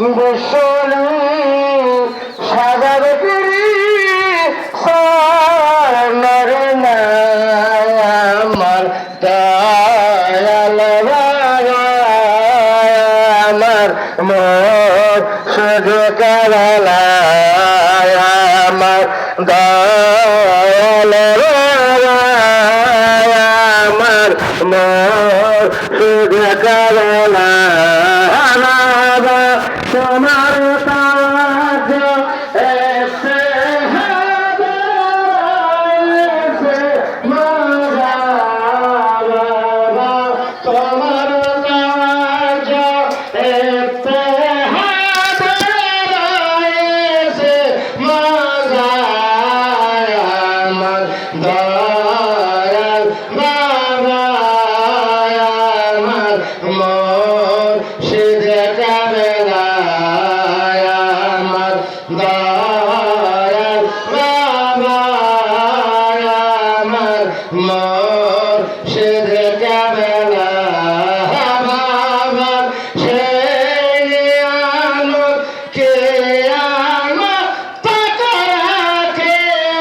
বসলি সাগর পিড়ি সার না আমার দয়াল বাবা আমার মোর শুধু কালা আমার দয়াল বাবা আমার মোর শুধু কালা তোমার কাজ এসে তোমার কাজ এসে আমার দয়াল বাবা আমার মন সে দেখাবে মোর সে কাবেলা বাবা সেই আলোক কে আমার তাকারাকে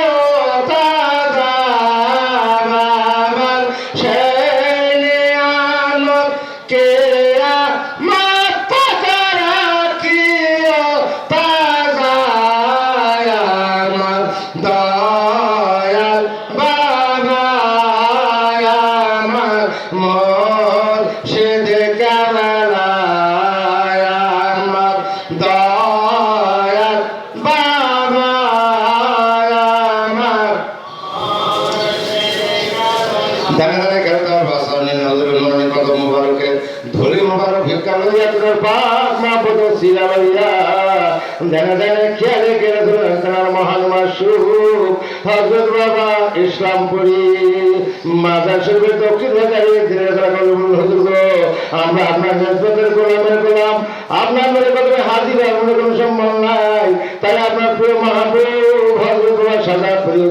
ও দাদা বাবা সেই আলোক কে আমার তাকারাকে ও দাদা আমার দয়াল মোর সে কাবেলা আমার দয়াল বাবা আমার জানে জানে কেন তোমার ভাষা নিয়ে কত মুবারকে ধুলি মুবারক ভিক্ষা লইয়া তোর পাক মা পদ শিলা লইয়া জানে জানে খেয়ালে গেলে তোমার মহান মাসুক হযরত বাবা ইসলামপুরি মাজার শরীফের দক্ষিণ আমরা আপনার নেসবতের গোলামের গোলাম আপনার মনে কত হাজির মনে কোনো সম্মান নাই তাই আপনার প্রিয় মাহবুব হযরত বাবা সাদা প্রিয়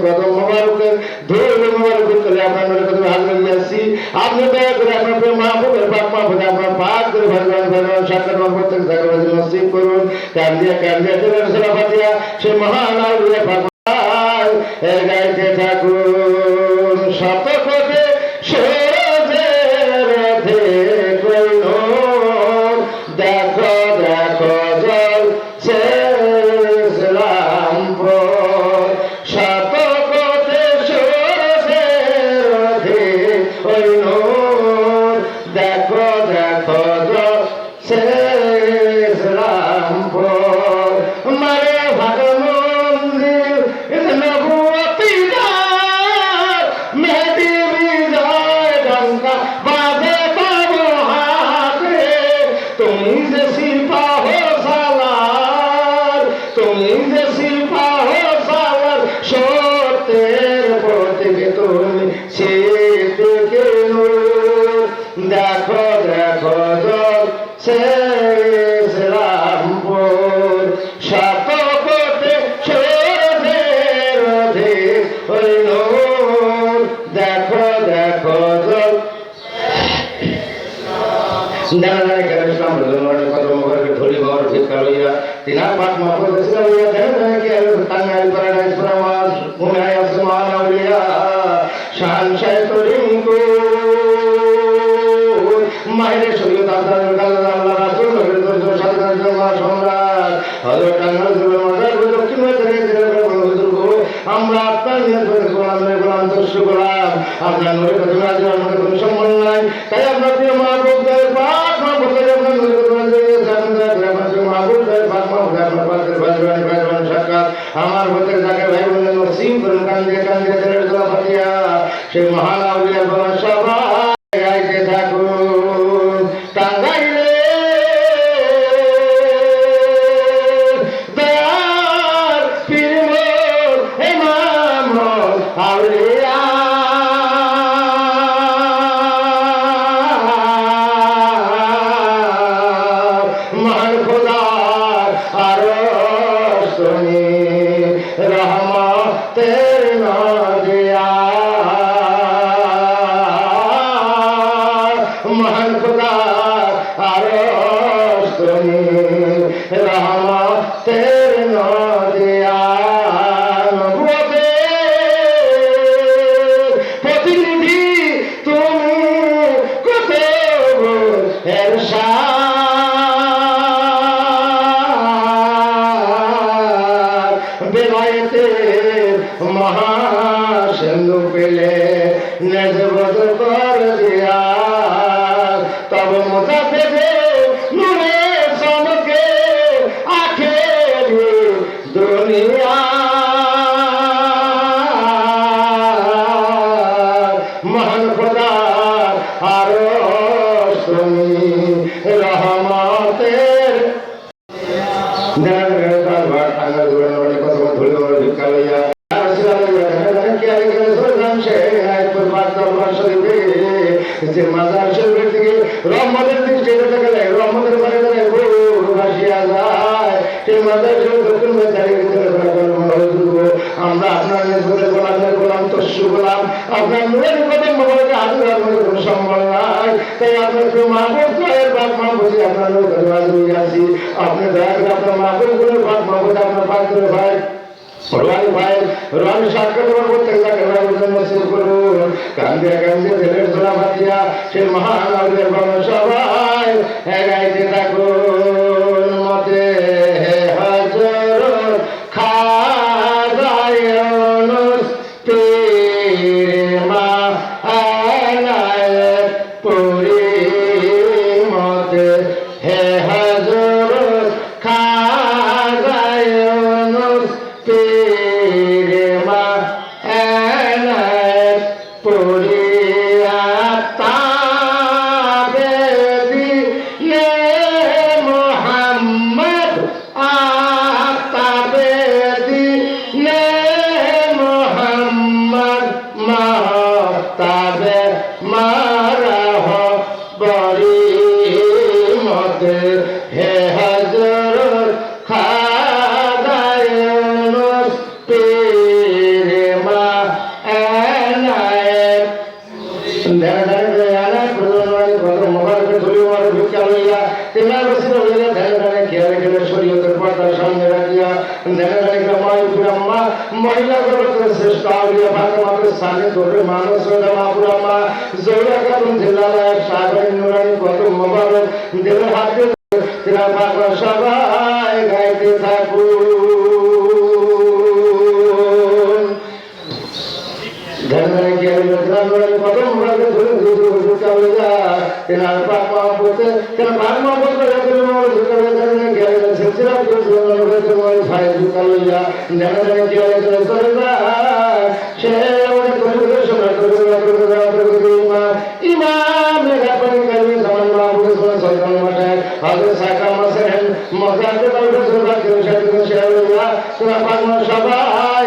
কদম মোবারকের ধরে মোবারক করে আপনার মনে কত হাজির হইয়াছি আপনি দয়া করে আপনার প্রিয় মাহবুবের পাক মাহবুব আপনার পাক করে ভগবান সাক্ষাৎ প্রত্যেক জায়গায় নসিব করুন কান্দিয়া কান্দিয়া সালাম ফাতিহা সে মহান আউলিয়া পাক এর গাইতে থাকুন শত কোটি সূর্যের দেখুন দেখো দেখো জ্বলছে ইসলামপুর শত কোটি সূর্যের দেখুন দেখো দেখো জ্বলছে ইসলামপুর মারে ভালো মন্দির তুমি যে সিপাহ সালার তুমি যে সিপাহ সালার সত্যের প্রতীকে তুমি সেদিকে দেখো দেখো সে ইসলামপুর শত কোটি সূর্যের দেখো দেখো তিনার পাক মাহবুব ইসলামিয়া দেন কি তাঙ্গাইল প্যারাডাইস ফ্রামাস মুনাই আসমান আউলিয়া শান শায়তরিন কো মাইরে শরীয়ত আদালত আল্লাহ রাসূল নবীর দরজা সাদা জমা সম্রাট হযরত টাঙ্গাইল জেলা মাজার দক্ষিণ মেদিনী জেলার বুজুর্গ আমরা আপনার নিয়ন্ত্রণে গোলাম দর্শক গোলাম আপনার নবীর কথা রাজি আমাদের কোনো সম্মান নাই তাই আপনার প্রিয় মাহবুবের পাক মাহবুব আপনার নবীর কথা আমার প্রত্যেক জায়গায় ভাই বোনের নসিব করুন কান্দিয়ে কান্দিয়ে দিলের ফাতিহা সেই মহান আউলিয়ার বাবা সবাই গাইতে থাকুন টাঙ্গাইলে দয়ার পীর মোর ইমাম আউলিয়া মহান খোদার আরশ তুমি রহমতের নদিয়া এরশাদ বেলায়েতের মহাসিন্ধু পেলে নেজ বদর কর দিয়া তব মুসাফিরে নূরে চমকে আখেরি দুনিয়া মহান খোদা আরশ তুমি রহমতের যে মাজার শরীফের দিকে রহমতের দিকে যেতে গেলে রহমতের বাড়ি গেলে ভাসিয়া যায় সেই মাজার শরীফ দক্ষিণ আমরা আপনার নিজেদের গোলাম তস্যু গোলাম আপনার নূরের কদম মোবারকে হাজির হওয়ার কোনো সম্ভব নাই তাই আপনার কেউ মাহবুব ভাইয়ের বাপ মাহবুজি আপনার নৌকার বাজে আছি আপনি দয়া করে আপনার মাহবুবগুলোর বাপ মাহবুজ আপনার পাত্রের ভাই রোহানি ভাই রোহানি সাক্ষাৎ প্রত্যেক জায়গায় নসিব করুন কান্দে কান্দে দিলের ধরা ভাতিয়া সেই মহান আউলিয়ার বাবা সবাই গাইতে থাকুন মতে হযরত খাজা ইউনুস পীর মাওলানা পুরি মতে হে হযরত খাজা ইউনুস পীর মাওলানা পুরি আতাবেদি নে মুহাম্মদ আতাবেদি নে মুহাম্মদ মাতাবে মারাহ বরি মতে হে হযরত খাজা ইউনুস পীর মাওলানা মহিলা জগতের শ্রেষ্ঠ আউলিয়া ফাতেমাকে সামনে ধরে মানুষ মাহবুরাম্মা জোহরা খাতুন জিল্লালাহ সাহেবের নুরানি কদম মোবারক দেবের হাতে তিরা পাকড়া সবাই গাইতে থাকুন ধরে গেলে কদম মোবারক ধরে চলে যায় তিনার পাক মাহবুতে তিনা পাক মাহবুতে সবাই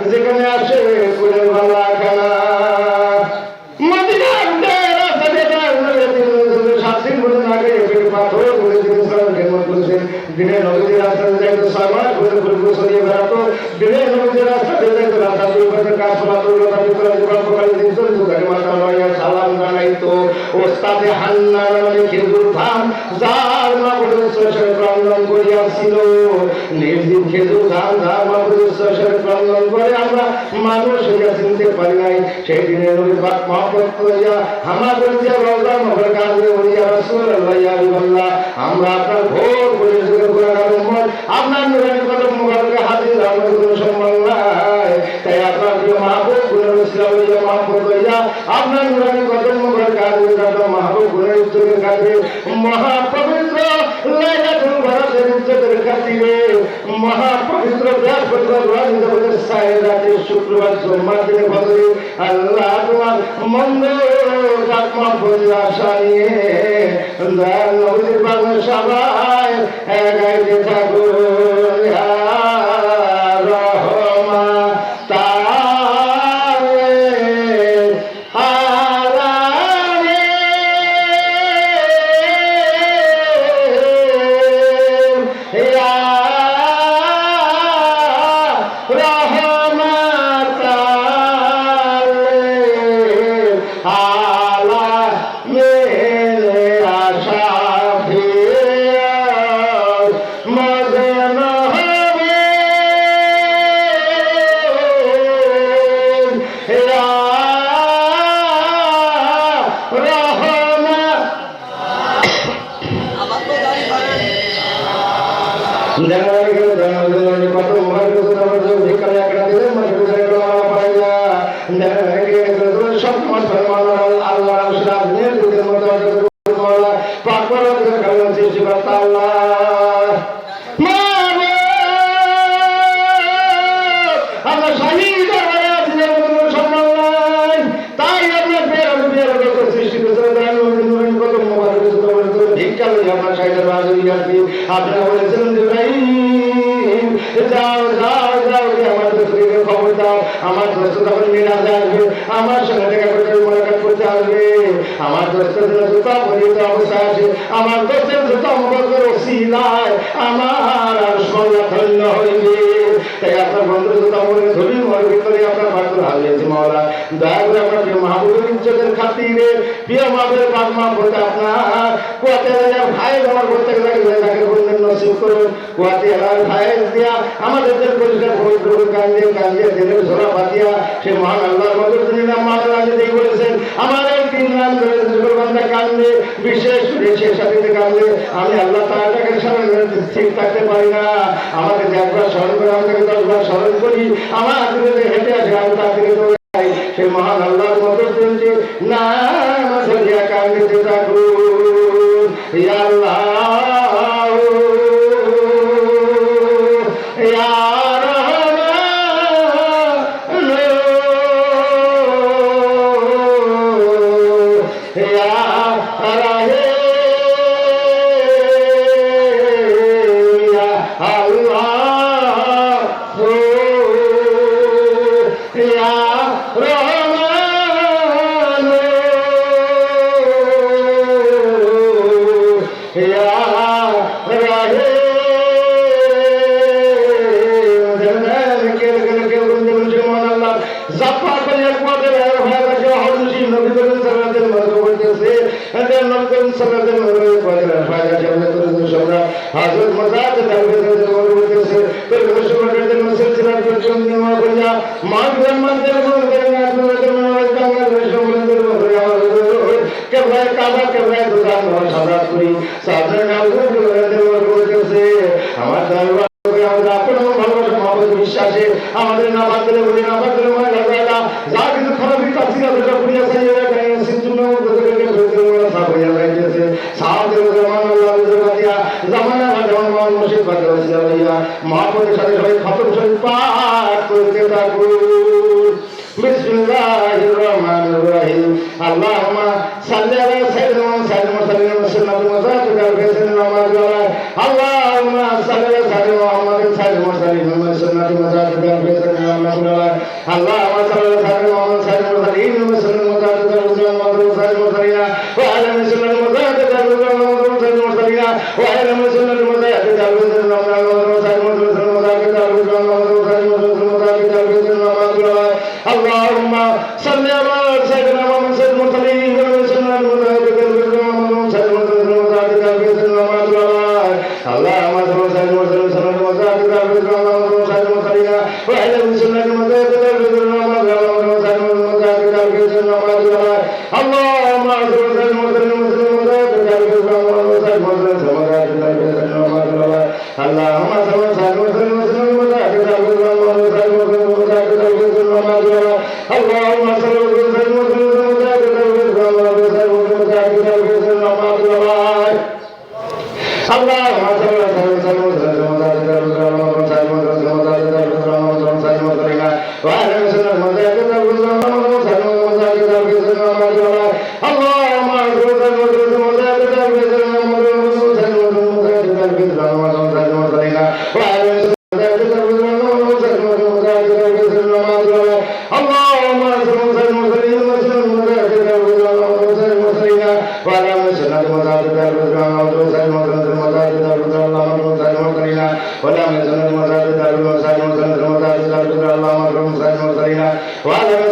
যেখানে আসে ফুলের বালা খানা মদিনার সাতদিন পর্যন্ত আগে পাথর করে দিনের নদীর রাস্তাতে যাইতো 6 মাস ঘুরে ঘুরে সরিয়ে বেড়াতো দিনের নদীর রাস্তাতে যাইতো রাস্তা দুই পাশে কাজ ফলাতো দিন চলতো তাকে মাথা লইয়া সালাম জানাইতো ওস্তাদে হান্নান মানে খেজুর ধান যার মাহবুবের শ্বশুর ক্রন্দন করিয়াছিল নির্দিন খেজুর ধান যার মাহবুবের শ্বশুর ক্রন্দন করে আমরা মানুষ হইয়া চিনতে পারি নাই সেই দিনের নবীর পাক মহব্বত করিয়া আমাদের যে রওজা মোবারক কাজে বলিয়া রাসূলুল্লাহ ইয়া হাবিবাল্লাহ আমরা আপনার ভোর করে আপনার নুরানি কদম মোবারকে হাজির আমাদের কোনো সম্মান নাই তাই আপনার প্রিয় মাহবুব গুণের ইসলাম মাহবুব হইয়া আপনার নুরানি কদম মোবারকে হাজির আপনার মাহবুব গুণের উত্তরের কাছে মহাপবিত্র লাইলাতুল বরাতের ইজ্জতের খাতিরে মহাপবিত্র বৃহস্পতিবার রাতে সাহেরাতে শুক্রবার সোমবার দিনে ফজরে আল্লাহ তোমার মন্দ আত্মা ফজর আশা নিয়ে দয়াল নবীর বাংলা সবাই গাইতে থাকুন ইয়া রহমান তাআলা আলামে ইয়া রহমান তাআলা আলামে আপনারা বলেছেন যাও যাও যাও আমার দোস্তকে খবর দাও, আমার দোস্ত তখন মিনাজে আসবে, আমার সঙ্গে দেখা করতে মোলাকাত করতে আসবে। আমার দোস্তের জুতা পরিহিত অবস্থায় আছে, আমার দোস্তের জুতা মুবারকের ওসিলায় আমার আশমলা ধন্য হইবে। তাই আপনার বন্ধুর জুতা মুবারক ধরি মোর ভিতরে আপনার পাগল হারিয়েছে মাওলা, দয়া করে আপনার প্রিয় মাহবুবের ইজ্জতের খাতিরে প্রিয় মাহবুবের পাক মাহবুব আপনার কুয়াতে ভাই আমার প্রত্যেক জায়গায় তাকে বললেন নসিব করুন। কুয়াতে এলার ভাই দিয়া আমাদের পরিষ্কার পবিত্র কান্দে কান্দে দিলের ঝোলা পাতিয়া সে মহান আল্লাহর মদত নাম মাওলা যেই বলেছেন আমার এই তিন নাম ধরে বান্দা কান্দে বিশেষ করে সে সাথে কান্দে আমি আল্লাহ তাআলাকে স্মরণ করে ঠিক থাকতে পারি না। আমাকে একবার স্মরণ করে আমাকে 10 বার স্মরণ করি, আমার দিকে হেঁটে আসে আমি তাকে সে মহান আল্লাহর মদত দিয়েছে না ধরিয়া কান্দিতে থাকুন ইয়া আল্লাহ ইয়া হাজরত মজাদ দারবেশ বলতেছে তো রসুলের মুসলসিলা পর্যন্ত নিয়ম করিয়া মানবেন মানতে বলবেন আপনাদের বাংলা রসুলের বলবেন কে ভাই কাবা কে ভাই দোকান সাদা করি সাদা নাম বলতেছে আমার দরবার আমরা আপনার ভালোবাসা মহব্বত বিশ্বাসে আমাদের না বাদলে বলি না বাদলে মনে লাগাটা যা কিছু খারাপ কাজ ছিল সেটা পুরিয়া সাইয়া গায়ে সিদ্ধুন বদলে বদলে সাবয়া গাইতেছে সাহাবের জামান আল্লাহ দিয়া জামানা জামান মুর্শিদ বাদল সাইয়া মহব্বতের সাথে সবাই খতম শরীফ পাঠ করতে থাকুন। বিসমিল্লাহির রহমানির রহিম আল্লাহুম্মা সাল্লি আলা সাইয়্যিদিনা মুহাম্মাদিন সাল্লাল্লাহু আলাইহি ওয়াসাল্লাম আল্লাহুম্মা সাল্লি আলা সাইয়্যিদিনা মুহাম্মাদিন সাল্লাল্লাহু আলাইহি ওয়াসাল্লাম আল্লাহুম্মা সাল্লি আলা সাইয়্যিদিনা মুহাম্মাদিন সাল্লাল্লাহু আলাইহি ওয়াসাল্লাম اللهم صل على سيدنا محمد سيد المرسلين وسلم اللهم صل وسلم وعلى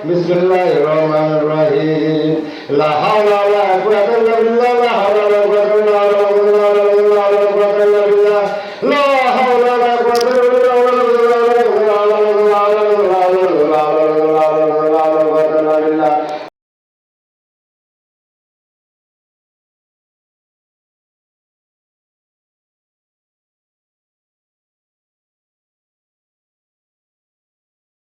بسم الله الرحمن الرحيم لا حول